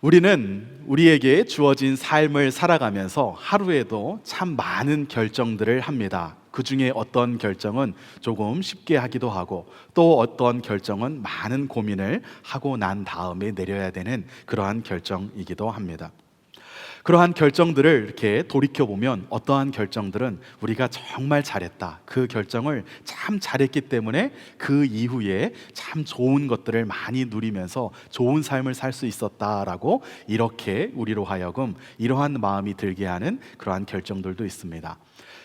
우리는 우리에게 주어진 삶을 살아가면서 하루에도 참 많은 결정들을 합니다. 그 중에 어떤 결정은 조금 쉽게 하기도 하고 또 어떤 결정은 많은 고민을 하고 난 다음에 내려야 되는 그러한 결정이기도 합니다. 그러한 결정들을 이렇게 돌이켜보면 어떠한 결정들은 우리가 정말 잘했다, 그 결정을 참 잘했기 때문에 그 이후에 참 좋은 것들을 많이 누리면서 좋은 삶을 살 수 있었다라고 이렇게 우리로 하여금 이러한 마음이 들게 하는 그러한 결정들도 있습니다.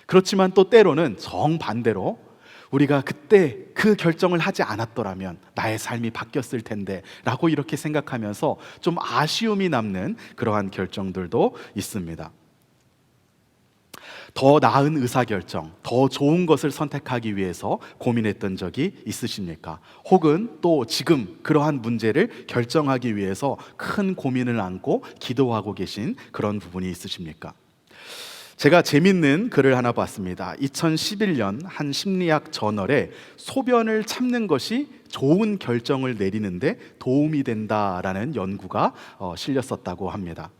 그렇지만 또 때로는 정반대로 우리가 그때 그 결정을 하지 않았더라면 나의 삶이 바뀌었을 텐데 라고 이렇게 생각하면서 좀 아쉬움이 남는 그러한 결정들도 있습니다. 더 나은 의사결정, 더 좋은 것을 선택하기 위해서 고민했던 적이 있으십니까? 혹은 또 지금 그러한 문제를 결정하기 위해서 큰 고민을 안고 기도하고 계신 그런 부분이 있으십니까? 제가 재밌는 글을 하나 봤습니다. 2011년 한 심리학 저널에 소변을 참는 것이 좋은 결정을 내리는데 도움이 된다라는 연구가 실렸었다고 합니다.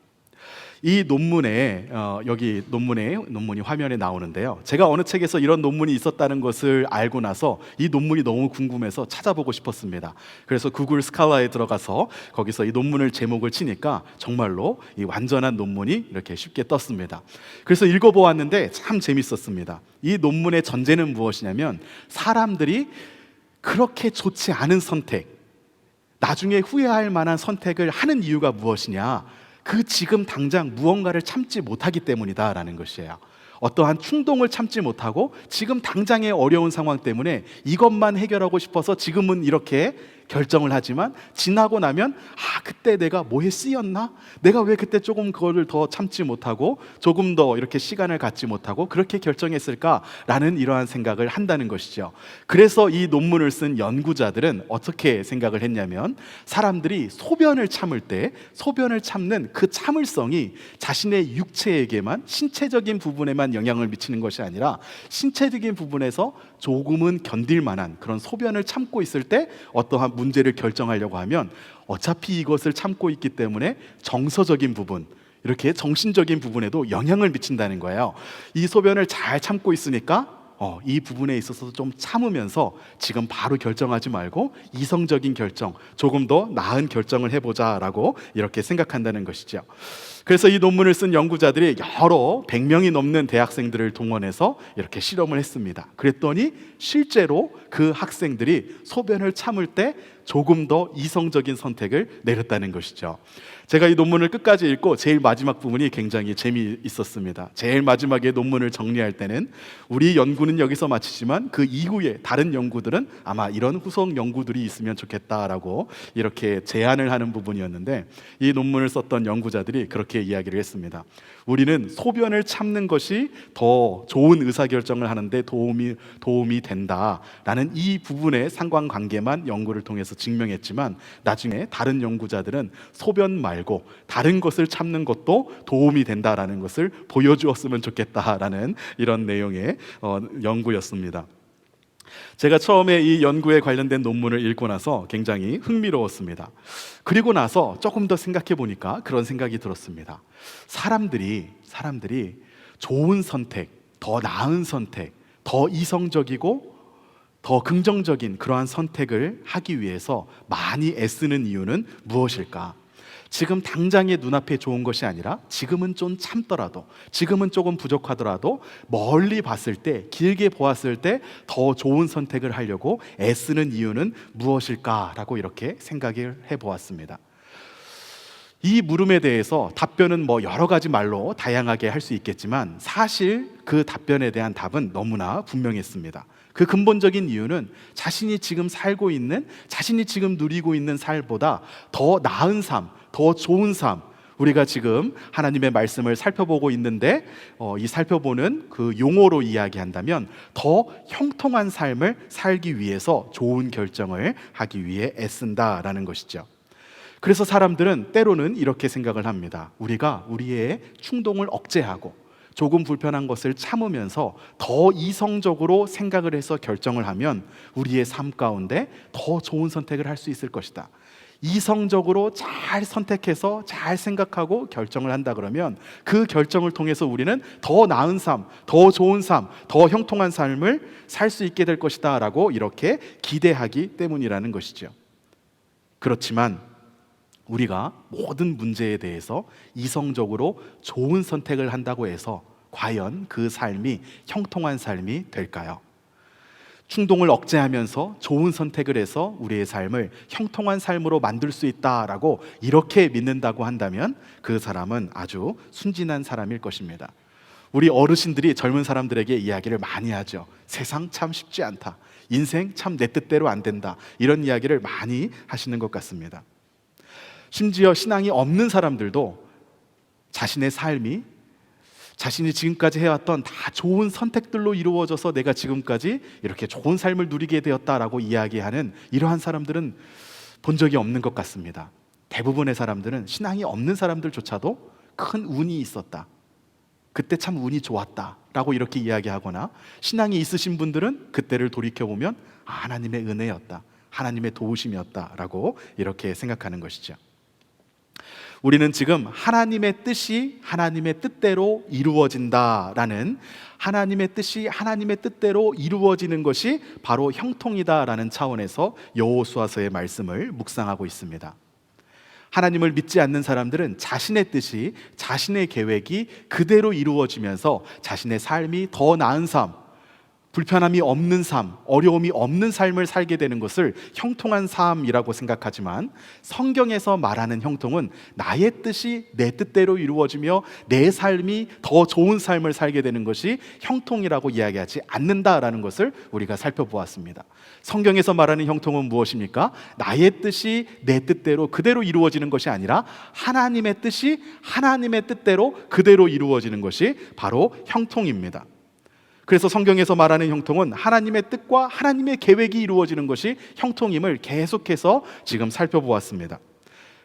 이 논문에 여기 논문이 화면에 나오는데요. 제가 어느 책에서 이런 논문이 있었다는 것을 알고 나서 이 논문이 너무 궁금해서 찾아보고 싶었습니다. 그래서 구글 스칼라에 들어가서 거기서 이 논문을 제목을 치니까 정말로 이 완전한 논문이 이렇게 쉽게 떴습니다. 그래서 읽어보았는데 참 재밌었습니다. 이 논문의 전제는 무엇이냐면 사람들이 그렇게 좋지 않은 선택, 나중에 후회할 만한 선택을 하는 이유가 무엇이냐? 그 지금 당장 무언가를 참지 못하기 때문이다라는 것이에요. 어떠한 충동을 참지 못하고 지금 당장의 어려운 상황 때문에 이것만 해결하고 싶어서 지금은 이렇게 결정을 하지만 지나고 나면 그때 내가 뭐에 쓰였나? 내가 왜 그때 조금 그거를 더 참지 못하고 조금 더 이렇게 시간을 갖지 못하고 그렇게 결정했을까라는 이러한 생각을 한다는 것이죠. 그래서 이 논문을 쓴 연구자들은 어떻게 생각을 했냐면 사람들이 소변을 참을 때 소변을 참는 그 참을성이 자신의 육체에게만 신체적인 부분에만 영향을 미치는 것이 아니라 신체적인 부분에서 조금은 견딜 만한 그런 소변을 참고 있을 때 어떠한 문제를 결정하려고 하면 어차피 이것을 참고 있기 때문에 정서적인 부분, 이렇게 정신적인 부분에도 영향을 미친다는 거예요. 이 소변을 잘 참고 있으니까 이 부분에 있어서 좀 참으면서 지금 바로 결정하지 말고 이성적인 결정, 조금 더 나은 결정을 해보자라고 이렇게 생각한다는 것이죠. 그래서 이 논문을 쓴 연구자들이 여러 100명이 넘는 대학생들을 동원해서 이렇게 실험을 했습니다. 그랬더니 실제로 그 학생들이 소변을 참을 때 조금 더 이성적인 선택을 내렸다는 것이죠. 제가 이 논문을 끝까지 읽고 제일 마지막 부분이 굉장히 재미있었습니다. 제일 마지막에 논문을 정리할 때는 우리 연구는 여기서 마치지만 그 이후에 다른 연구들은 아마 이런 후속 연구들이 있으면 좋겠다라고 이렇게 제안을 하는 부분이었는데 이 논문을 썼던 연구자들이 그렇게 이야기를 했습니다. 우리는 소변을 참는 것이 더 좋은 의사결정을 하는데 도움이 된다라는 이 부분의 상관관계만 연구를 통해서 증명했지만 나중에 다른 연구자들은 소변 말고 다른 것을 참는 것도 도움이 된다라는 것을 보여주었으면 좋겠다라는 이런 내용의 연구였습니다. 제가 처음에 이 연구에 관련된 논문을 읽고 나서 굉장히 흥미로웠습니다. 그리고 나서 조금 더 생각해 보니까 그런 생각이 들었습니다. 사람들이 좋은 선택, 더 나은 선택, 더 이성적이고 더 긍정적인 그러한 선택을 하기 위해서 많이 애쓰는 이유는 무엇일까? 지금 당장의 눈앞에 좋은 것이 아니라 지금은 좀 참더라도, 지금은 조금 부족하더라도 멀리 봤을 때, 길게 보았을 때 더 좋은 선택을 하려고 애쓰는 이유는 무엇일까라고 이렇게 생각을 해보았습니다. 이 물음에 대해서 답변은 여러 가지 말로 다양하게 할 수 있겠지만 사실 그 답변에 대한 답은 너무나 분명했습니다. 그 근본적인 이유는 자신이 지금 살고 있는, 자신이 지금 누리고 있는 삶보다 더 나은 삶, 더 좋은 삶, 우리가 지금 하나님의 말씀을 살펴보고 있는데 이 살펴보는 그 용어로 이야기한다면 더 형통한 삶을 살기 위해서 좋은 결정을 하기 위해 애쓴다라는 것이죠. 그래서 사람들은 때로는 이렇게 생각을 합니다. 우리가 우리의 충동을 억제하고 조금 불편한 것을 참으면서 더 이성적으로 생각을 해서 결정을 하면 우리의 삶 가운데 더 좋은 선택을 할 수 있을 것이다. 이성적으로 잘 선택해서 잘 생각하고 결정을 한다 그러면 그 결정을 통해서 우리는 더 나은 삶, 더 좋은 삶, 더 형통한 삶을 살 수 있게 될 것이다 라고 이렇게 기대하기 때문이라는 것이죠. 그렇지만 우리가 모든 문제에 대해서 이성적으로 좋은 선택을 한다고 해서 과연 그 삶이 형통한 삶이 될까요? 충동을 억제하면서 좋은 선택을 해서 우리의 삶을 형통한 삶으로 만들 수 있다라고 이렇게 믿는다고 한다면 그 사람은 아주 순진한 사람일 것입니다. 우리 어르신들이 젊은 사람들에게 이야기를 많이 하죠. 세상 참 쉽지 않다. 인생 참 내 뜻대로 안 된다. 이런 이야기를 많이 하시는 것 같습니다. 심지어 신앙이 없는 사람들도 자신의 삶이 자신이 지금까지 해왔던 다 좋은 선택들로 이루어져서 내가 지금까지 이렇게 좋은 삶을 누리게 되었다라고 이야기하는 이러한 사람들은 본 적이 없는 것 같습니다. 대부분의 사람들은 신앙이 없는 사람들조차도 큰 운이 있었다, 그때 참 운이 좋았다 라고 이렇게 이야기하거나, 신앙이 있으신 분들은 그때를 돌이켜보면 하나님의 은혜였다, 하나님의 도우심이었다 라고 이렇게 생각하는 것이죠. 우리는 지금 하나님의 뜻이 하나님의 뜻대로 이루어진다라는, 하나님의 뜻이 하나님의 뜻대로 이루어지는 것이 바로 형통이다라는 차원에서 여호수아서의 말씀을 묵상하고 있습니다. 하나님을 믿지 않는 사람들은 자신의 뜻이, 자신의 계획이 그대로 이루어지면서 자신의 삶이 더 나은 삶, 불편함이 없는 삶, 어려움이 없는 삶을 살게 되는 것을 형통한 삶이라고 생각하지만, 성경에서 말하는 형통은 나의 뜻이 내 뜻대로 이루어지며 내 삶이 더 좋은 삶을 살게 되는 것이 형통이라고 이야기하지 않는다라는 것을 우리가 살펴보았습니다. 성경에서 말하는 형통은 무엇입니까? 나의 뜻이 내 뜻대로 그대로 이루어지는 것이 아니라 하나님의 뜻이 하나님의 뜻대로 그대로 이루어지는 것이 바로 형통입니다. 그래서 성경에서 말하는 형통은 하나님의 뜻과 하나님의 계획이 이루어지는 것이 형통임을 계속해서 지금 살펴보았습니다.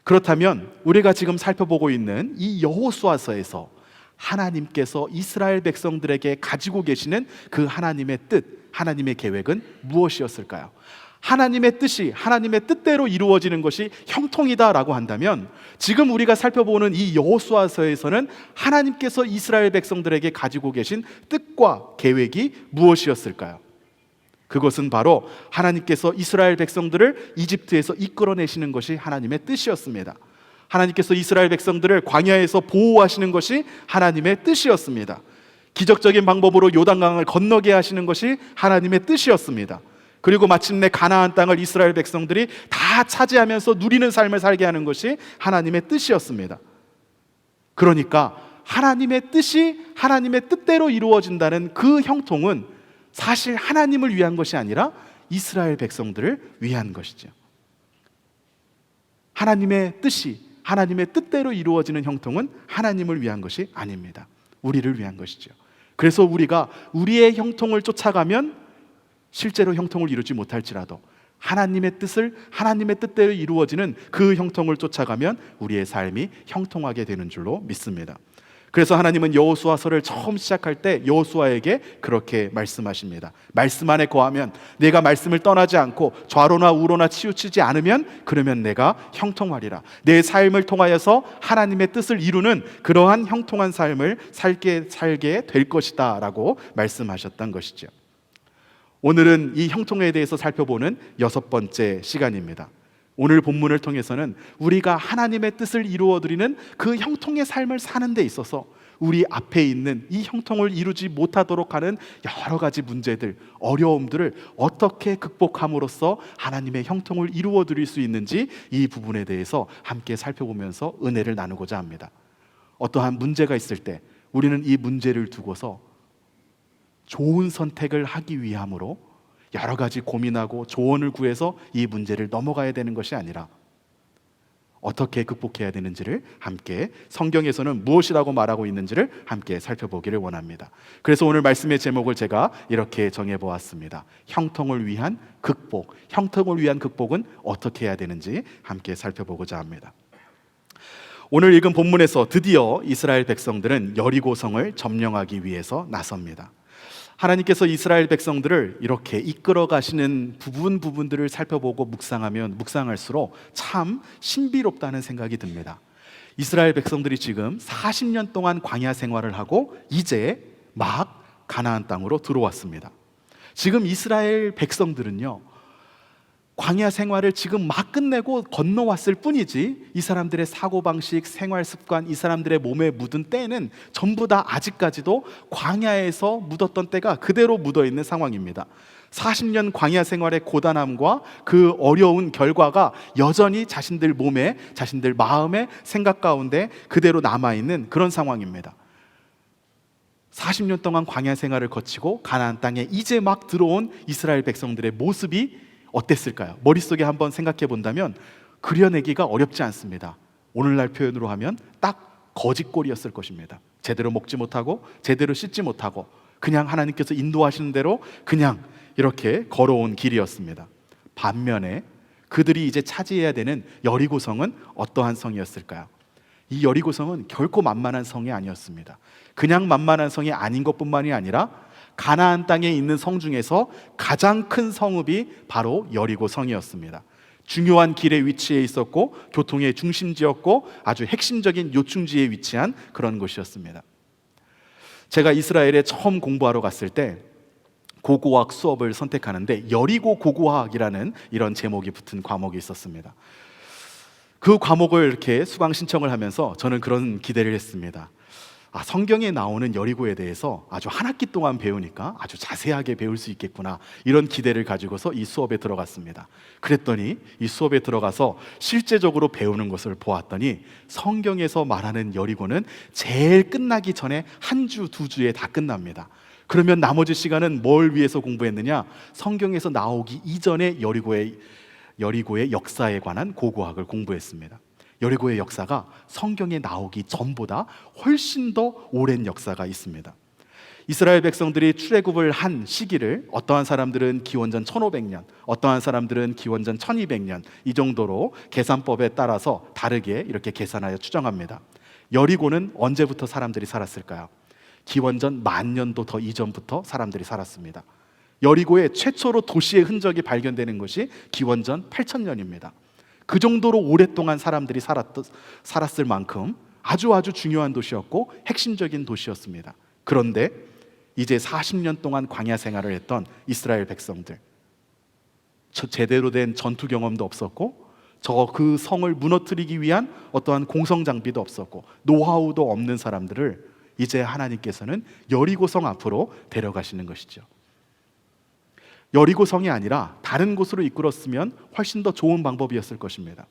그렇다면 우리가 지금 살펴보고 있는 이 여호수아서에서 하나님께서 이스라엘 백성들에게 가지고 계시는 그 하나님의 뜻, 하나님의 계획은 무엇이었을까요? 하나님의 뜻이 하나님의 뜻대로 이루어지는 것이 형통이다라고 한다면, 지금 우리가 살펴보는 이 여호수아서에서는 하나님께서 이스라엘 백성들에게 가지고 계신 뜻과 계획이 무엇이었을까요? 그것은 바로 하나님께서 이스라엘 백성들을 이집트에서 이끌어내시는 것이 하나님의 뜻이었습니다. 하나님께서 이스라엘 백성들을 광야에서 보호하시는 것이 하나님의 뜻이었습니다. 기적적인 방법으로 요단강을 건너게 하시는 것이 하나님의 뜻이었습니다. 그리고 마침내 가나안 땅을 이스라엘 백성들이 다 차지하면서 누리는 삶을 살게 하는 것이 하나님의 뜻이었습니다. 그러니까 하나님의 뜻이 하나님의 뜻대로 이루어진다는 그 형통은 사실 하나님을 위한 것이 아니라 이스라엘 백성들을 위한 것이죠. 하나님의 뜻이 하나님의 뜻대로 이루어지는 형통은 하나님을 위한 것이 아닙니다. 우리를 위한 것이죠. 그래서 우리가 우리의 형통을 쫓아가면 실제로 형통을 이루지 못할지라도 하나님의 뜻을 하나님의 뜻대로 이루어지는 그 형통을 쫓아가면 우리의 삶이 형통하게 되는 줄로 믿습니다. 그래서 하나님은 여호수아서를 처음 시작할 때 여호수아에게 그렇게 말씀하십니다. 말씀 안에 거하면, 내가 말씀을 떠나지 않고 좌로나 우로나 치우치지 않으면 그러면 내가 형통하리라. 내 삶을 통하여서 하나님의 뜻을 이루는 그러한 형통한 삶을 살게 될 것이다 라고 말씀하셨던 것이죠. 오늘은 이 형통에 대해서 살펴보는 6번째 시간입니다. 오늘 본문을 통해서는 우리가 하나님의 뜻을 이루어드리는 그 형통의 삶을 사는 데 있어서 우리 앞에 있는 이 형통을 이루지 못하도록 하는 여러 가지 문제들, 어려움들을 어떻게 극복함으로써 하나님의 형통을 이루어드릴 수 있는지, 이 부분에 대해서 함께 살펴보면서 은혜를 나누고자 합니다. 어떠한 문제가 있을 때 우리는 이 문제를 두고서 좋은 선택을 하기 위함으로 여러 가지 고민하고 조언을 구해서 이 문제를 넘어가야 되는 것이 아니라 어떻게 극복해야 되는지를 함께, 성경에서는 무엇이라고 말하고 있는지를 함께 살펴보기를 원합니다. 그래서 오늘 말씀의 제목을 제가 이렇게 정해보았습니다. 형통을 위한 극복. 형통을 위한 극복은 어떻게 해야 되는지 함께 살펴보고자 합니다. 오늘 읽은 본문에서 드디어 이스라엘 백성들은 여리고성을 점령하기 위해서 나섭니다. 하나님께서 이스라엘 백성들을 이렇게 이끌어 가시는 부분들을 살펴보고 묵상하면 묵상할수록 참 신비롭다는 생각이 듭니다. 이스라엘 백성들이 지금 40년 동안 광야 생활을 하고 이제 막 가나안 땅으로 들어왔습니다. 지금 이스라엘 백성들은요, 광야 생활을 지금 막 끝내고 건너왔을 뿐이지 이 사람들의 사고방식, 생활습관, 이 사람들의 몸에 묻은 때는 전부 다 아직까지도 광야에서 묻었던 때가 그대로 묻어있는 상황입니다. 40년 광야 생활의 고단함과 그 어려운 결과가 여전히 자신들 몸에, 자신들 마음에, 생각 가운데 그대로 남아있는 그런 상황입니다. 40년 동안 광야 생활을 거치고 가나안 땅에 이제 막 들어온 이스라엘 백성들의 모습이 어땠을까요? 머릿속에 한번 생각해 본다면 그려내기가 어렵지 않습니다. 오늘날 표현으로 하면 딱 거짓골이었을 것입니다. 제대로 먹지 못하고 제대로 씻지 못하고 그냥 하나님께서 인도하시는 대로 그냥 이렇게 걸어온 길이었습니다. 반면에 그들이 이제 차지해야 되는 여리고성은 어떠한 성이었을까요? 이 여리고성은 결코 만만한 성이 아니었습니다. 그냥 만만한 성이 아닌 것뿐만이 아니라 가나안 땅에 있는 성 중에서 가장 큰 성읍이 바로 여리고 성이었습니다. 중요한 길에 위치해 있었고 교통의 중심지였고 아주 핵심적인 요충지에 위치한 그런 곳이었습니다. 제가 이스라엘에 처음 공부하러 갔을 때 고고학 수업을 선택하는데 여리고 고고학이라는 이런 제목이 붙은 과목이 있었습니다. 그 과목을 이렇게 수강 신청을 하면서 저는 그런 기대를 했습니다. 성경에 나오는 여리고에 대해서 아주 한 학기 동안 배우니까 아주 자세하게 배울 수 있겠구나, 이런 기대를 가지고서 이 수업에 들어갔습니다. 그랬더니 이 수업에 들어가서 실제적으로 배우는 것을 보았더니 성경에서 말하는 여리고는 제일 끝나기 전에 한 주, 두 주에 다 끝납니다. 그러면 나머지 시간은 뭘 위해서 공부했느냐? 성경에서 나오기 이전에 여리고의 역사에 관한 고고학을 공부했습니다. 여리고의 역사가 성경에 나오기 전보다 훨씬 더 오랜 역사가 있습니다. 이스라엘 백성들이 출애굽을 한 시기를 어떠한 사람들은 기원전 1500년, 어떠한 사람들은 기원전 1200년 이 정도로 계산법에 따라서 다르게 이렇게 계산하여 추정합니다. 여리고는 언제부터 사람들이 살았을까요? 기원전 10,000년도 더 이전부터 사람들이 살았습니다. 여리고의 최초로 도시의 흔적이 발견되는 것이 기원전 8000년입니다. 그 정도로 오랫동안 사람들이 살았을 만큼 아주 중요한 도시였고 핵심적인 도시였습니다. 그런데 이제 40년 동안 광야 생활을 했던 이스라엘 백성들, 제대로 된 전투 경험도 없었고 그 성을 무너뜨리기 위한 어떠한 공성 장비도 없었고 노하우도 없는 사람들을 이제 하나님께서는 여리고성 앞으로 데려가시는 것이죠. 여리고성이 아니라 다른 곳으로 이끌었으면 훨씬 더 좋은 방법이었을 것입니다.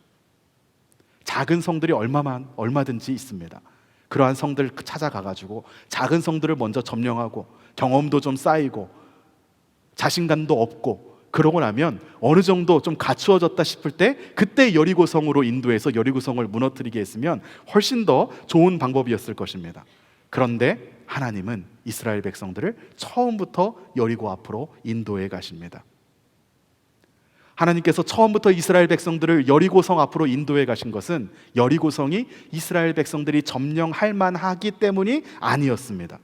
작은 성들이 얼마든지 있습니다. 그러한 성들 찾아가가지고 작은 성들을 먼저 점령하고 경험도 좀 쌓이고 자신감도 얻고 그러고 나면 어느 정도 좀 갖추어졌다 싶을 때 그때 여리고성으로 인도해서 여리고성을 무너뜨리게 했으면 훨씬 더 좋은 방법이었을 것입니다. 그런데 하나님은 이스라엘 백성들을 처음부터 여리고 앞으로 인도해 가십니다. 하나님께서 처음부터 이스라엘 백성들을 여리고성 앞으로 인도해 가신 것은 여리고성이 이스라엘 백성들이 점령할 만하기 때문이 아니었습니다.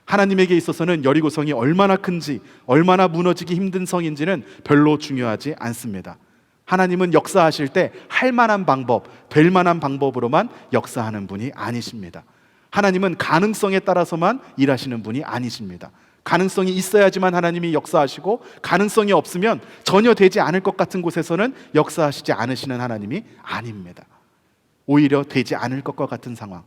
하나님에게 있어서는 여리고성이 얼마나 큰지, 얼마나 무너지기 힘든 성인지는 별로 중요하지 않습니다. 하나님은 역사하실 때 할 만한 방법, 될 만한 방법으로만 역사하는 분이 아니십니다. 하나님은 가능성에 따라서만 일하시는 분이 아니십니다. 가능성이 있어야지만 하나님이 역사하시고 가능성이 없으면 전혀 되지 않을 것 같은 곳에서는 역사하시지 않으시는 하나님이 아닙니다. 오히려 되지 않을 것과 같은 상황,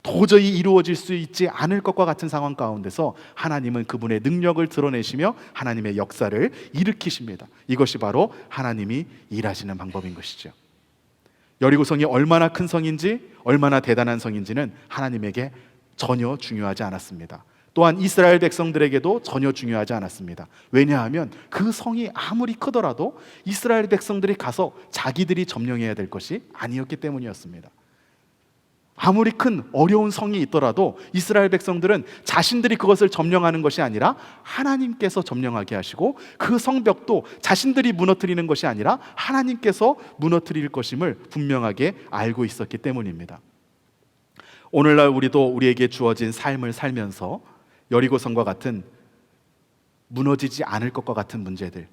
도저히 이루어질 수 있지 않을 것과 같은 상황 가운데서 하나님은 그분의 능력을 드러내시며 하나님의 역사를 일으키십니다. 이것이 바로 하나님이 일하시는 방법인 것이죠. 여리고성이 얼마나 큰 성인지, 얼마나 대단한 성인지는 하나님에게 전혀 중요하지 않았습니다. 또한 이스라엘 백성들에게도 전혀 중요하지 않았습니다. 왜냐하면 그 성이 아무리 크더라도 이스라엘 백성들이 가서 자기들이 점령해야 될 것이 아니었기 때문이었습니다. 아무리 큰 어려운 성이 있더라도 이스라엘 백성들은 자신들이 그것을 점령하는 것이 아니라 하나님께서 점령하게 하시고 그 성벽도 자신들이 무너뜨리는 것이 아니라 하나님께서 무너뜨릴 것임을 분명하게 알고 있었기 때문입니다. 오늘날 우리도 우리에게 주어진 삶을 살면서 여리고성과 같은 무너지지 않을 것과 같은 문제들,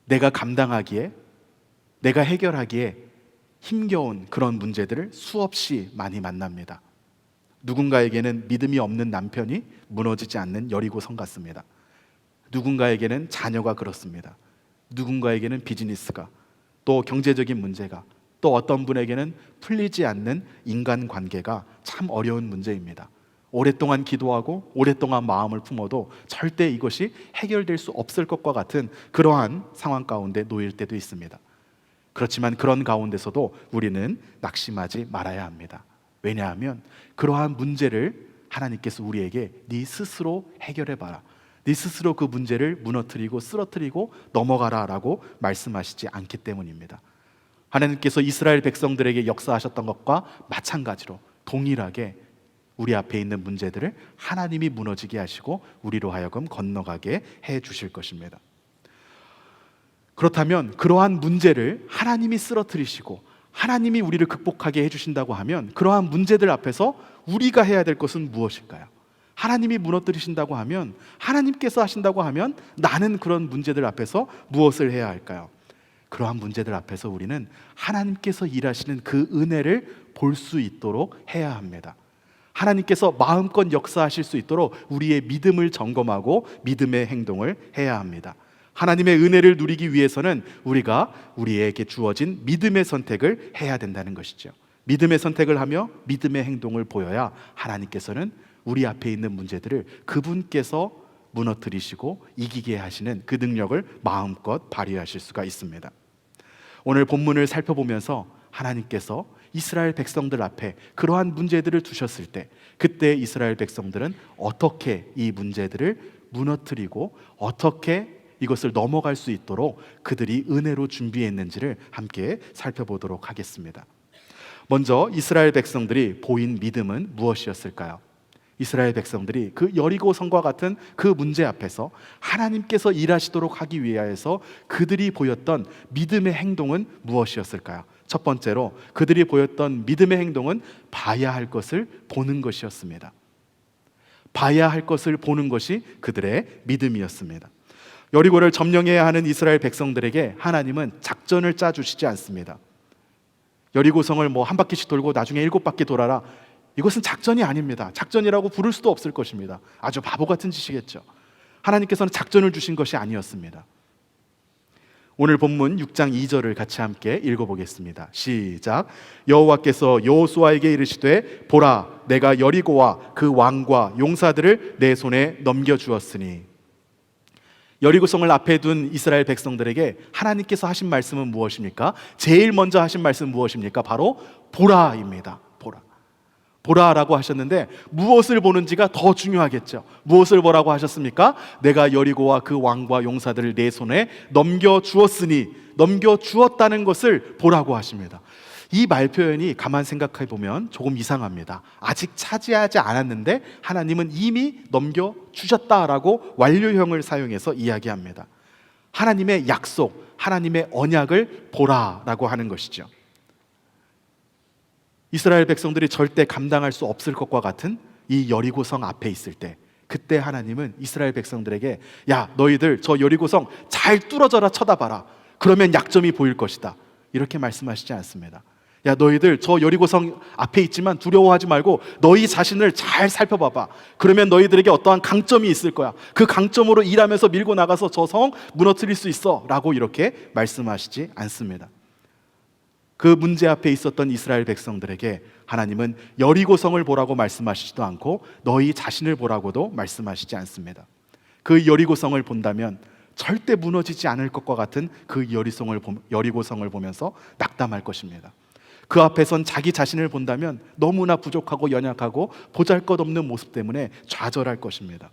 내가 감당하기에, 내가 해결하기에 힘겨운 그런 문제들을 수없이 많이 만납니다. 누군가에게는 믿음이 없는 남편이 무너지지 않는 여리고성 같습니다. 누군가에게는 자녀가 그렇습니다. 누군가에게는 비즈니스가, 또 경제적인 문제가, 또 어떤 분에게는 풀리지 않는 인간관계가 참 어려운 문제입니다. 오랫동안 기도하고 오랫동안 마음을 품어도 절대 이것이 해결될 수 없을 것과 같은 그러한 상황 가운데 놓일 때도 있습니다. 그렇지만 그런 가운데서도 우리는 낙심하지 말아야 합니다. 왜냐하면 그러한 문제를 하나님께서 우리에게 네 스스로 해결해봐라, 네 스스로 그 문제를 무너뜨리고 쓰러뜨리고 넘어가라 라고 말씀하시지 않기 때문입니다. 하나님께서 이스라엘 백성들에게 역사하셨던 것과 마찬가지로 동일하게 우리 앞에 있는 문제들을 하나님이 무너지게 하시고 우리로 하여금 건너가게 해 주실 것입니다. 그렇다면 그러한 문제를 하나님이 쓰러뜨리시고 하나님이 우리를 극복하게 해주신다고 하면 그러한 문제들 앞에서 우리가 해야 될 것은 무엇일까요? 하나님이 무너뜨리신다고 하면, 하나님께서 하신다고 하면 나는 그런 문제들 앞에서 무엇을 해야 할까요? 그러한 문제들 앞에서 우리는 하나님께서 일하시는 그 은혜를 볼 수 있도록 해야 합니다. 하나님께서 마음껏 역사하실 수 있도록 우리의 믿음을 점검하고 믿음의 행동을 해야 합니다. 하나님의 은혜를 누리기 위해서는 우리가 우리에게 주어진 믿음의 선택을 해야 된다는 것이죠. 믿음의 선택을 하며 믿음의 행동을 보여야 하나님께서는 우리 앞에 있는 문제들을 그분께서 무너뜨리시고 이기게 하시는 그 능력을 마음껏 발휘하실 수가 있습니다. 오늘 본문을 살펴보면서 하나님께서 이스라엘 백성들 앞에 그러한 문제들을 두셨을 때, 그때 이스라엘 백성들은 어떻게 이 문제들을 무너뜨리고 어떻게 이것을 넘어갈 수 있도록 그들이 은혜로 준비했는지를 함께 살펴보도록 하겠습니다. 먼저 이스라엘 백성들이 보인 믿음은 무엇이었을까요? 이스라엘 백성들이 그 여리고성과 같은 그 문제 앞에서 하나님께서 일하시도록 하기 위하여서 그들이 보였던 믿음의 행동은 무엇이었을까요? 첫 번째로 그들이 보였던 믿음의 행동은 봐야 할 것을 보는 것이었습니다. 봐야 할 것을 보는 것이 그들의 믿음이었습니다. 여리고를 점령해야 하는 이스라엘 백성들에게 하나님은 작전을 짜주시지 않습니다. 여리고성을 한 바퀴씩 돌고 나중에 7바퀴 돌아라, 이것은 작전이 아닙니다. 작전이라고 부를 수도 없을 것입니다. 아주 바보 같은 짓이겠죠. 하나님께서는 작전을 주신 것이 아니었습니다. 오늘 본문 6장 2절을 같이 함께 읽어보겠습니다. 시작. 여호와께서 여호수아에게 이르시되 보라, 내가 여리고와 그 왕과 용사들을 내 손에 넘겨주었으니. 여리고성을 앞에 둔 이스라엘 백성들에게 하나님께서 하신 말씀은 무엇입니까? 제일 먼저 하신 말씀은 무엇입니까? 바로 보라입니다. 보라라고 하셨는데 무엇을 보는지가 더 중요하겠죠. 무엇을 보라고 하셨습니까? 내가 여리고와 그 왕과 용사들을 내 손에 넘겨주었으니, 넘겨주었다는 것을 보라고 하십니다. 이 말 표현이 가만 생각해 보면 조금 이상합니다. 아직 차지하지 않았는데 하나님은 이미 넘겨주셨다라고 완료형을 사용해서 이야기합니다. 하나님의 약속, 하나님의 언약을 보라라고 하는 것이죠. 이스라엘 백성들이 절대 감당할 수 없을 것과 같은 이 여리고성 앞에 있을 때, 그때 하나님은 이스라엘 백성들에게 야, 너희들 저 여리고성 잘 뚫어져라 쳐다봐라, 그러면 약점이 보일 것이다, 이렇게 말씀하시지 않습니다. 야, 너희들 저 여리고성 앞에 있지만 두려워하지 말고 너희 자신을 잘 살펴봐봐, 그러면 너희들에게 어떠한 강점이 있을 거야, 그 강점으로 일하면서 밀고 나가서 저 성 무너뜨릴 수 있어 라고 이렇게 말씀하시지 않습니다. 그 문제 앞에 있었던 이스라엘 백성들에게 하나님은 여리고성을 보라고 말씀하시지도 않고 너희 자신을 보라고도 말씀하시지 않습니다. 그 여리고성을 본다면 절대 무너지지 않을 것과 같은 그 여리고성을 보면서 낙담할 것입니다. 그 앞에선 자기 자신을 본다면 너무나 부족하고 연약하고 보잘것없는 모습 때문에 좌절할 것입니다.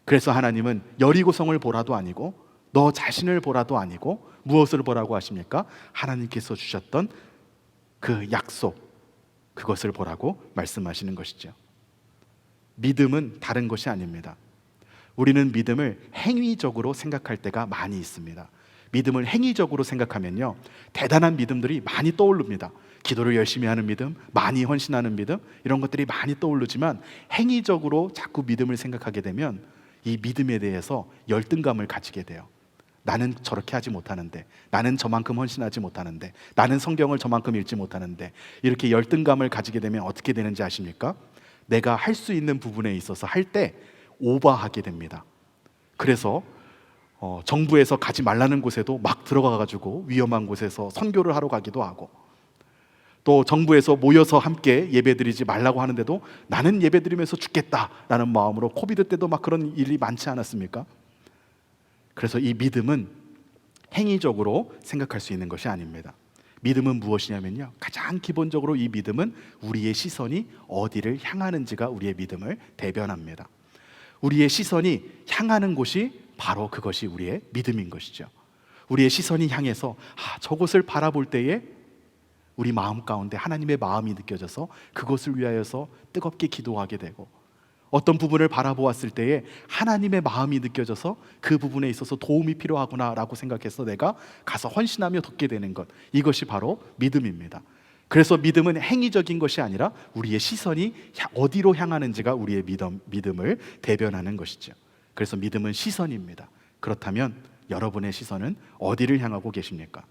그래서 하나님은 여리고성을 보라도 아니고 너 자신을 보라도 아니고 무엇을 보라고 하십니까? 하나님께서 주셨던 그 약속, 그것을 보라고 말씀하시는 것이죠. 믿음은 다른 것이 아닙니다. 우리는 믿음을 행위적으로 생각할 때가 많이 있습니다. 믿음을 행위적으로 생각하면요, 대단한 믿음들이 많이 떠오릅니다. 기도를 열심히 하는 믿음, 많이 헌신하는 믿음, 이런 것들이 많이 떠오르지만 행위적으로 자꾸 믿음을 생각하게 되면 이 믿음에 대해서 열등감을 가지게 돼요. 나는 저렇게 하지 못하는데, 나는 저만큼 헌신하지 못하는데, 나는 성경을 저만큼 읽지 못하는데, 이렇게 열등감을 가지게 되면 어떻게 되는지 아십니까? 내가 할 수 있는 부분에 있어서 할 때 오버하게 됩니다. 그래서 정부에서 가지 말라는 곳에도 막 들어가가지고 위험한 곳에서 선교를 하러 가기도 하고, 또 정부에서 모여서 함께 예배드리지 말라고 하는데도 나는 예배드리면서 죽겠다라는 마음으로, 코비드 때도 막 그런 일이 많지 않았습니까? 그래서 이 믿음은 행위적으로 생각할 수 있는 것이 아닙니다. 믿음은 무엇이냐면요, 가장 기본적으로 이 믿음은 우리의 시선이 어디를 향하는지가 우리의 믿음을 대변합니다. 우리의 시선이 향하는 곳이 바로 그것이 우리의 믿음인 것이죠. 우리의 시선이 향해서 저곳을 바라볼 때에 우리 마음 가운데 하나님의 마음이 느껴져서 그것을 위하여서 뜨겁게 기도하게 되고, 어떤 부분을 바라보았을 때에 하나님의 마음이 느껴져서 그 부분에 있어서 도움이 필요하구나라고 생각해서 내가 가서 헌신하며 돕게 되는 것, 이것이 바로 믿음입니다. 그래서 믿음은 행위적인 것이 아니라 우리의 시선이 어디로 향하는지가 우리의 믿음을 대변하는 것이죠. 그래서 믿음은 시선입니다. 그렇다면 여러분의 시선은 어디를 향하고 계십니까?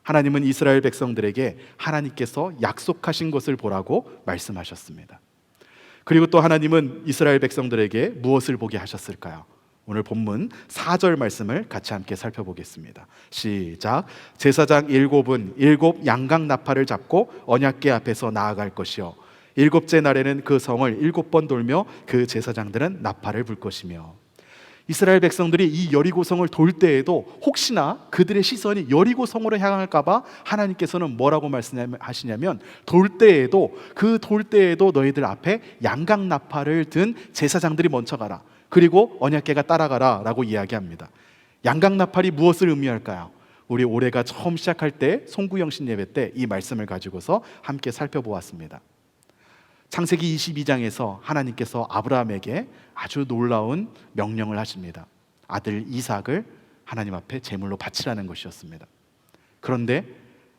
하나님은 이스라엘 백성들에게 하나님께서 약속하신 것을 보라고 말씀하셨습니다. 그리고 또 하나님은 이스라엘 백성들에게 무엇을 보게 하셨을까요? 오늘 본문 4절 말씀을 같이 함께 살펴보겠습니다. 시작. 제사장 7은 7 양각 나팔을 잡고 언약궤 앞에서 나아갈 것이요, 7째 날에는 그 성을 7번 돌며 그 제사장들은 나팔을 불 것이며. 이스라엘 백성들이 이 여리고성을 돌 때에도 혹시나 그들의 시선이 여리고성으로 향할까 봐 하나님께서는 뭐라고 말씀하시냐면, 돌 때에도 너희들 앞에 양각 나팔을 든 제사장들이 먼저 가라, 그리고 언약궤가 따라가라 라고 이야기합니다. 양각 나팔이 무엇을 의미할까요? 우리 올해가 처음 시작할 때 송구영신 예배 때 이 말씀을 가지고서 함께 살펴보았습니다. 창세기 22장에서 하나님께서 아브라함에게 아주 놀라운 명령을 하십니다. 아들 이삭을 하나님 앞에 제물로 바치라는 것이었습니다. 그런데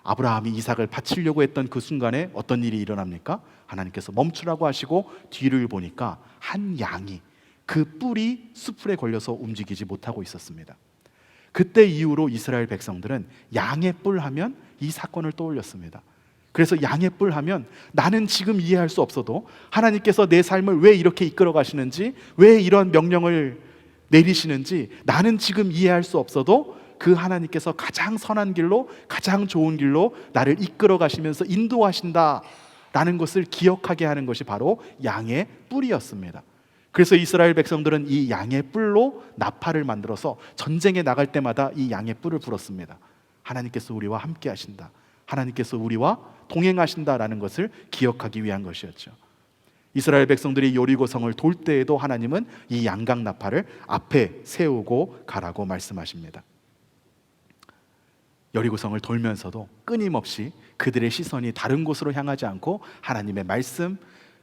아브라함이 이삭을 바치려고 했던 그 순간에 어떤 일이 일어납니까? 하나님께서 멈추라고 하시고 뒤를 보니까 한 양이 그 뿔이 수풀에 걸려서 움직이지 못하고 있었습니다. 그때 이후로 이스라엘 백성들은 양의 뿔 하면 이 사건을 떠올렸습니다. 그래서 양의 뿔 하면 나는 지금 이해할 수 없어도 하나님께서 내 삶을 왜 이렇게 이끌어 가시는지, 왜 이런 명령을 내리시는지 나는 지금 이해할 수 없어도 그 하나님께서 가장 선한 길로, 가장 좋은 길로 나를 이끌어 가시면서 인도하신다라는 것을 기억하게 하는 것이 바로 양의 뿔이었습니다. 그래서 이스라엘 백성들은 이 양의 뿔로 나팔을 만들어서 전쟁에 나갈 때마다 이 양의 뿔을 불었습니다. 하나님께서 우리와 함께 하신다, 하나님께서 우리와 동행하신다라는 것을 기억하기 위한 것이었죠. 이스라엘 백성들이 여리고성을 돌 때에도 하나님은 이 양각 나팔을 앞에 세우고 가라고 말씀하십니다. 여리고성을 돌면서도 끊임없이 그들의 시선이 다른 곳으로 향하지 않고 하나님의 말씀,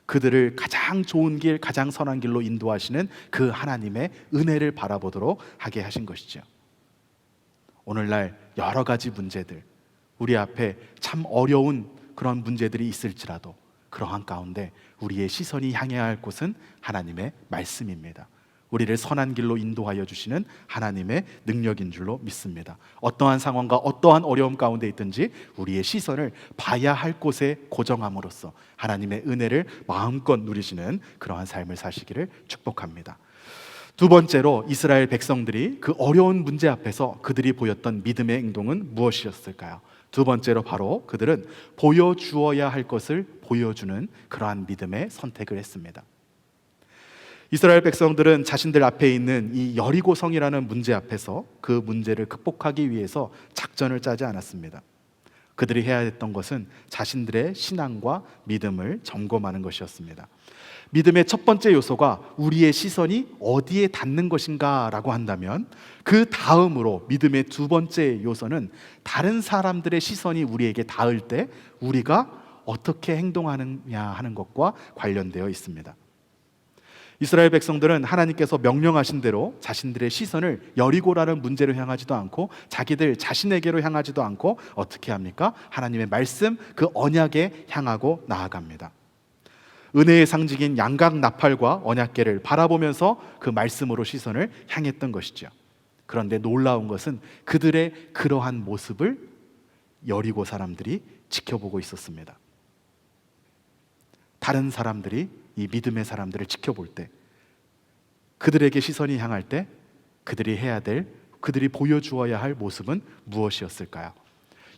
그들을 가장 좋은 길, 가장 선한 길로 인도하시는 그 하나님의 은혜를 바라보도록 하게 하신 것이죠. 오늘날 여러 가지 문제들, 우리 앞에 참 어려운 그런 문제들이 있을지라도 그러한 가운데 우리의 시선이 향해야 할 곳은 하나님의 말씀입니다. 우리를 선한 길로 인도하여 주시는 하나님의 능력인 줄로 믿습니다. 어떠한 상황과 어떠한 어려움 가운데 있든지 우리의 시선을 봐야 할 곳에 고정함으로써 하나님의 은혜를 마음껏 누리시는 그러한 삶을 사시기를 축복합니다. 두 번째로 이스라엘 백성들이 그 어려운 문제 앞에서 그들이 보였던 믿음의 행동은 무엇이었을까요? 두 번째로 바로 그들은 보여주어야 할 것을 보여주는 그러한 믿음의 선택을 했습니다. 이스라엘 백성들은 자신들 앞에 있는 이 여리고성이라는 문제 앞에서 그 문제를 극복하기 위해서 작전을 짜지 않았습니다. 그들이 해야 했던 것은 자신들의 신앙과 믿음을 점검하는 것이었습니다. 믿음의 첫 번째 요소가 우리의 시선이 어디에 닿는 것인가 라고 한다면, 그 다음으로 믿음의 두 번째 요소는 다른 사람들의 시선이 우리에게 닿을 때 우리가 어떻게 행동하느냐 하는 것과 관련되어 있습니다. 이스라엘 백성들은 하나님께서 명령하신 대로 자신들의 시선을 여리고라는 문제로 향하지도 않고 자기들 자신에게로 향하지도 않고 어떻게 합니까? 하나님의 말씀, 그 언약에 향하고 나아갑니다. 은혜의 상징인 양각 나팔과 언약궤를 바라보면서 그 말씀으로 시선을 향했던 것이죠. 그런데 놀라운 것은 그들의 그러한 모습을 여리고 사람들이 지켜보고 있었습니다. 다른 사람들이 이 믿음의 사람들을 지켜볼 때, 그들에게 시선이 향할 때 그들이 해야 될, 그들이 보여주어야 할 모습은 무엇이었을까요?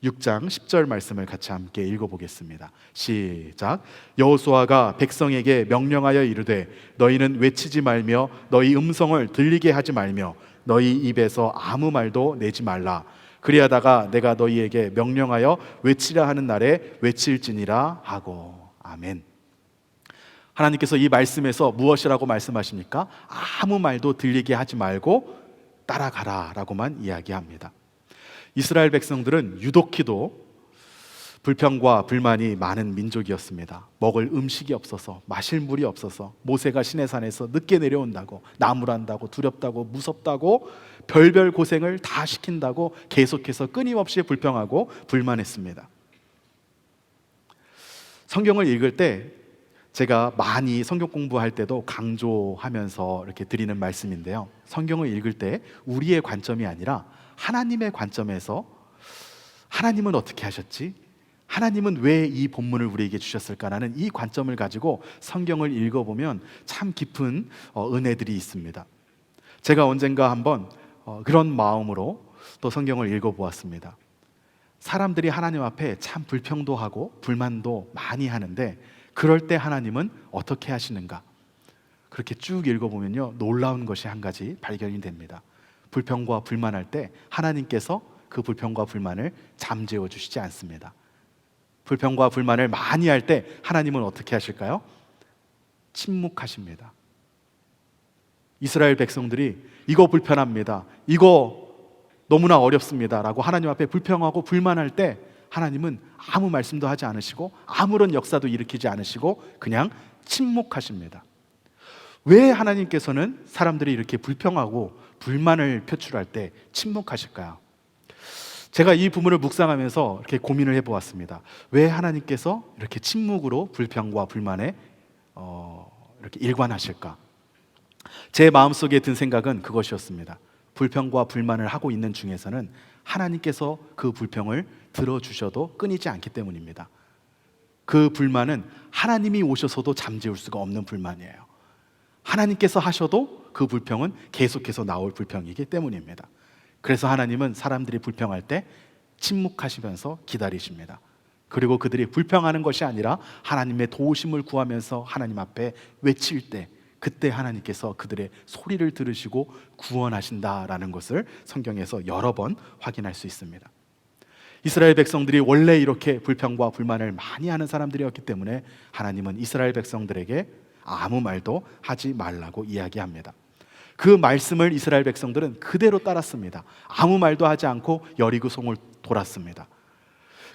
6장 10절 말씀을 같이 함께 읽어보겠습니다. 시작. 여호수아가 백성에게 명령하여 이르되 너희는 외치지 말며 너희 음성을 들리게 하지 말며 너희 입에서 아무 말도 내지 말라. 그리하다가 내가 너희에게 명령하여 외치라 하는 날에 외칠지니라 하고. 아멘. 하나님께서 이 말씀에서 무엇이라고 말씀하십니까? 아무 말도 들리게 하지 말고 따라가라 라고만 이야기합니다. 이스라엘 백성들은 유독히도 불평과 불만이 많은 민족이었습니다. 먹을 음식이 없어서, 마실 물이 없어서, 모세가 시내산에서 늦게 내려온다고, 나무란다고, 두렵다고, 무섭다고, 별별 고생을 다 시킨다고 계속해서 끊임없이 불평하고 불만했습니다. 성경을 읽을 때 제가 많이 성경 공부할 때도 강조하면서 이렇게 드리는 말씀인데요, 성경을 읽을 때 우리의 관점이 아니라 하나님의 관점에서 하나님은 어떻게 하셨지? 하나님은 왜 이 본문을 우리에게 주셨을까라는 이 관점을 가지고 성경을 읽어보면 참 깊은 은혜들이 있습니다. 제가 언젠가 한번 그런 마음으로 또 성경을 읽어보았습니다. 사람들이 하나님 앞에 참 불평도 하고 불만도 많이 하는데 그럴 때 하나님은 어떻게 하시는가? 그렇게 쭉 읽어보면요, 놀라운 것이 한 가지 발견이 됩니다. 불평과 불만할 때 하나님께서 그 불평과 불만을 잠재워 주시지 않습니다. 불평과 불만을 많이 할 때 하나님은 어떻게 하실까요? 침묵하십니다. 이스라엘 백성들이 이거 불편합니다, 이거 너무나 어렵습니다 라고 하나님 앞에 불평하고 불만할 때 하나님은 아무 말씀도 하지 않으시고 아무런 역사도 일으키지 않으시고 그냥 침묵하십니다. 왜 하나님께서는 사람들이 이렇게 불평하고 불만을 표출할 때 침묵하실까요? 제가 이 부분을 묵상하면서 이렇게 고민을 해보았습니다. 왜 하나님께서 이렇게 침묵으로 불평과 불만에 이렇게 일관하실까? 제 마음속에 든 생각은 그것이었습니다. 불평과 불만을 하고 있는 중에서는 하나님께서 그 불평을 들어주셔도 끊이지 않기 때문입니다. 그 불만은 하나님이 오셔서도 잠재울 수가 없는 불만이에요. 하나님께서 하셔도 그 불평은 계속해서 나올 불평이기 때문입니다. 그래서 하나님은 사람들이 불평할 때 침묵하시면서 기다리십니다. 그리고 그들이 불평하는 것이 아니라 하나님의 도우심을 구하면서 하나님 앞에 외칠 때, 그때 하나님께서 그들의 소리를 들으시고 구원하신다라는 것을 성경에서 여러 번 확인할 수 있습니다. 이스라엘 백성들이 원래 이렇게 불평과 불만을 많이 하는 사람들이었기 때문에 하나님은 이스라엘 백성들에게 아무 말도 하지 말라고 이야기합니다. 그 말씀을 이스라엘 백성들은 그대로 따랐습니다. 아무 말도 하지 않고 여리고성을 돌았습니다.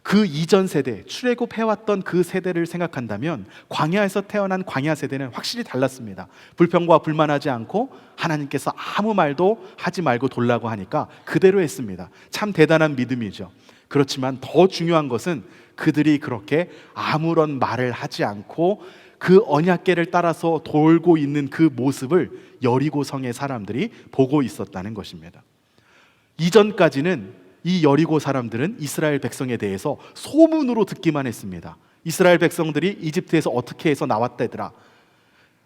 그 이전 세대, 출애굽해왔던 그 세대를 생각한다면 광야에서 태어난 광야 세대는 확실히 달랐습니다. 불평과 불만하지 않고 하나님께서 아무 말도 하지 말고 돌라고 하니까 그대로 했습니다. 참 대단한 믿음이죠. 그렇지만 더 중요한 것은 그들이 그렇게 아무런 말을 하지 않고 그 언약궤를 따라서 돌고 있는 그 모습을 여리고 성의 사람들이 보고 있었다는 것입니다. 이전까지는 이 여리고 사람들은 이스라엘 백성에 대해서 소문으로 듣기만 했습니다. 이스라엘 백성들이 이집트에서 어떻게 해서 나왔다더라,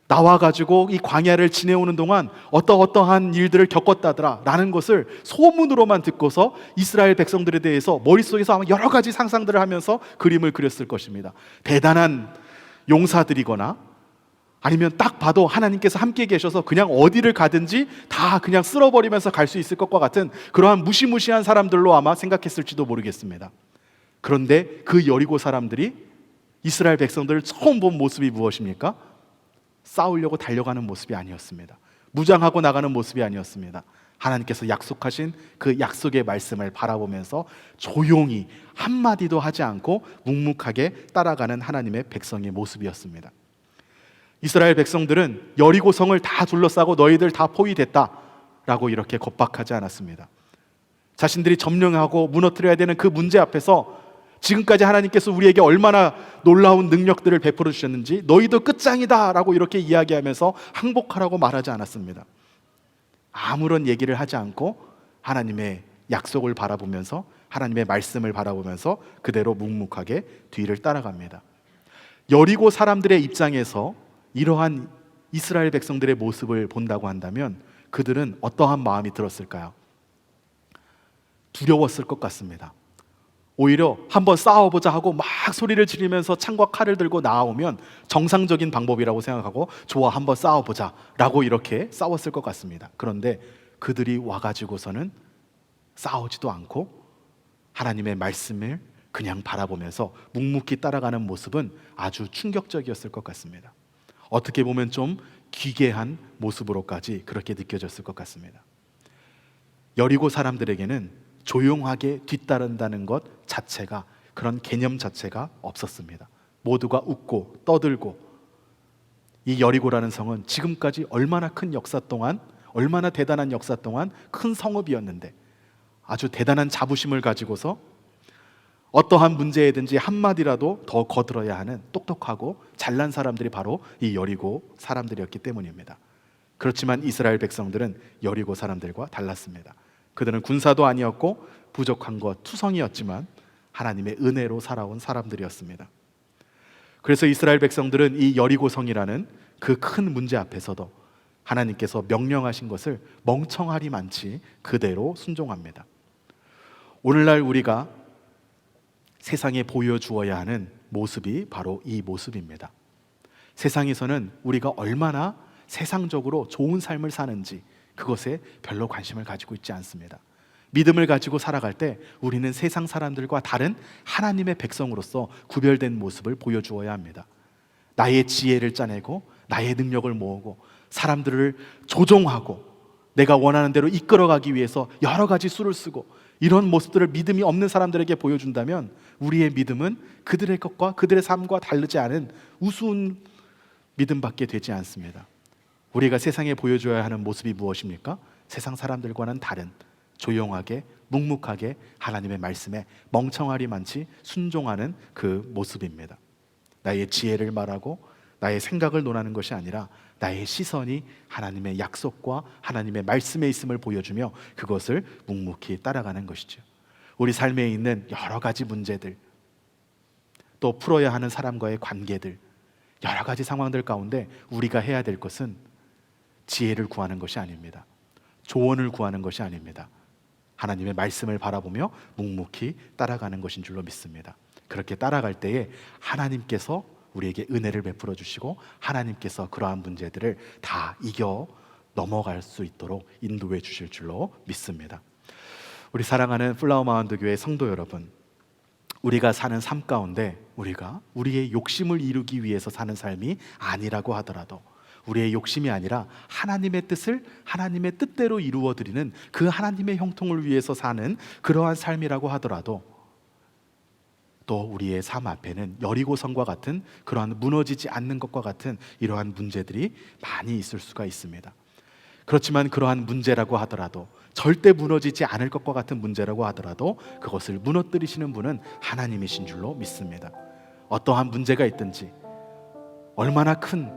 나와가지고 이 광야를 지내오는 동안 어떠한 일들을 겪었다더라 라는 것을 소문으로만 듣고서 이스라엘 백성들에 대해서 머릿속에서 아마 여러 가지 상상들을 하면서 그림을 그렸을 것입니다. 대단한 용사들이거나 아니면 딱 봐도 하나님께서 함께 계셔서 그냥 어디를 가든지 다 그냥 쓸어버리면서 갈 수 있을 것과 같은 그러한 무시무시한 사람들로 아마 생각했을지도 모르겠습니다. 그런데 그 여리고 사람들이 이스라엘 백성들을 처음 본 모습이 무엇입니까? 싸우려고 달려가는 모습이 아니었습니다. 무장하고 나가는 모습이 아니었습니다. 하나님께서 약속하신 그 약속의 말씀을 바라보면서 조용히 한마디도 하지 않고 묵묵하게 따라가는 하나님의 백성의 모습이었습니다. 이스라엘 백성들은 여리고 성을 다 둘러싸고 너희들 다 포위됐다 라고 이렇게 겁박하지 않았습니다. 자신들이 점령하고 무너뜨려야 되는 그 문제 앞에서 지금까지 하나님께서 우리에게 얼마나 놀라운 능력들을 베풀어 주셨는지 너희도 끝장이다 라고 이렇게 이야기하면서 항복하라고 말하지 않았습니다. 아무런 얘기를 하지 않고 하나님의 약속을 바라보면서, 하나님의 말씀을 바라보면서 그대로 묵묵하게 뒤를 따라갑니다. 여리고 사람들의 입장에서 이러한 이스라엘 백성들의 모습을 본다고 한다면 그들은 어떠한 마음이 들었을까요? 두려웠을 것 같습니다. 오히려 한번 싸워보자 하고 막 소리를 지르면서 창과 칼을 들고 나오면 정상적인 방법이라고 생각하고 좋아, 한번 싸워보자 라고 이렇게 싸웠을 것 같습니다. 그런데 그들이 와가지고서는 싸우지도 않고 하나님의 말씀을 그냥 바라보면서 묵묵히 따라가는 모습은 아주 충격적이었을 것 같습니다. 어떻게 보면 좀 기괴한 모습으로까지 그렇게 느껴졌을 것 같습니다. 여리고 사람들에게는 조용하게 뒤따른다는 것 자체가, 그런 개념 자체가 없었습니다. 모두가 웃고 떠들고, 이 여리고라는 성은 지금까지 얼마나 큰 역사 동안, 얼마나 대단한 역사 동안 큰 성읍이었는데 아주 대단한 자부심을 가지고서 어떠한 문제에든지 한마디라도 더 거들어야 하는 똑똑하고 잘난 사람들이 바로 이 여리고 사람들이었기 때문입니다. 그렇지만 이스라엘 백성들은 여리고 사람들과 달랐습니다. 그들은 군사도 아니었고 부족한 것 투성이었지만 하나님의 은혜로 살아온 사람들이었습니다. 그래서 이스라엘 백성들은 이 여리고성이라는 그 큰 문제 앞에서도 하나님께서 명령하신 것을 멍청하리만치 그대로 순종합니다. 오늘날 우리가 세상에 보여주어야 하는 모습이 바로 이 모습입니다. 세상에서는 우리가 얼마나 세상적으로 좋은 삶을 사는지 그것에 별로 관심을 가지고 있지 않습니다. 믿음을 가지고 살아갈 때 우리는 세상 사람들과 다른 하나님의 백성으로서 구별된 모습을 보여주어야 합니다. 나의 지혜를 짜내고 나의 능력을 모으고 사람들을 조종하고 내가 원하는 대로 이끌어가기 위해서 여러 가지 수를 쓰고 이런 모습들을 믿음이 없는 사람들에게 보여준다면 우리의 믿음은 그들의 것과 그들의 삶과 다르지 않은 우스운 믿음밖에 되지 않습니다. 우리가 세상에 보여줘야 하는 모습이 무엇입니까? 세상 사람들과는 다른 조용하게 묵묵하게 하나님의 말씀에 멍청하리만치 순종하는 그 모습입니다. 나의 지혜를 말하고 나의 생각을 논하는 것이 아니라 나의 시선이 하나님의 약속과 하나님의 말씀에 있음을 보여주며 그것을 묵묵히 따라가는 것이죠. 우리 삶에 있는 여러 가지 문제들, 또 풀어야 하는 사람과의 관계들, 여러 가지 상황들 가운데 우리가 해야 될 것은 지혜를 구하는 것이 아닙니다. 조언을 구하는 것이 아닙니다. 하나님의 말씀을 바라보며 묵묵히 따라가는 것인 줄로 믿습니다. 그렇게 따라갈 때에 하나님께서 우리에게 은혜를 베풀어 주시고 하나님께서 그러한 문제들을 다 이겨 넘어갈 수 있도록 인도해 주실 줄로 믿습니다. 우리 사랑하는 플라워 마운드 교회 성도 여러분, 우리가 사는 삶 가운데 우리가 우리의 욕심을 이루기 위해서 사는 삶이 아니라고 하더라도, 우리의 욕심이 아니라 하나님의 뜻을 하나님의 뜻대로 이루어드리는 그 하나님의 형통을 위해서 사는 그러한 삶이라고 하더라도, 또 우리의 삶 앞에는 여리고성과 같은 그러한 무너지지 않는 것과 같은 이러한 문제들이 많이 있을 수가 있습니다. 그렇지만 그러한 문제라고 하더라도, 절대 무너지지 않을 것과 같은 문제라고 하더라도 그것을 무너뜨리시는 분은 하나님이신 줄로 믿습니다. 어떠한 문제가 있든지, 얼마나 큰,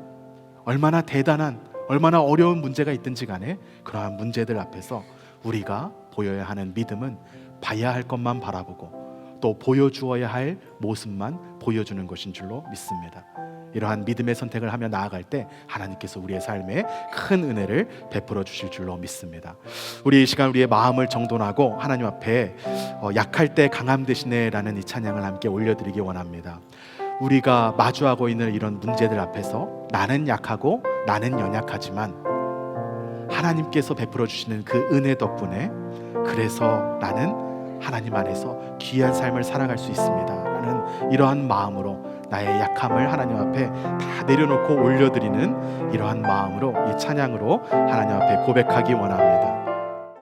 얼마나 대단한, 얼마나 어려운 문제가 있든지 간에 그러한 문제들 앞에서 우리가 보여야 하는 믿음은 봐야 할 것만 바라보고 또 보여주어야 할 모습만 보여주는 것인 줄로 믿습니다. 이러한 믿음의 선택을 하며 나아갈 때 하나님께서 우리의 삶에 큰 은혜를 베풀어 주실 줄로 믿습니다. 우리 이 시간 우리의 마음을 정돈하고 하나님 앞에 약할 때 강함 되시네 라는 이 찬양을 함께 올려드리기 원합니다. 우리가 마주하고 있는 이런 문제들 앞에서 나는 약하고 나는 연약하지만 하나님께서 베풀어 주시는 그 은혜 덕분에 그래서 나는 하나님 안에서 귀한 삶을 살아갈 수 있습니다 라는 이러한 마음으로 나의 약함을 하나님 앞에 다 내려놓고 올려드리는 이러한 마음으로 이 찬양으로 하나님 앞에 고백하기 원합니다.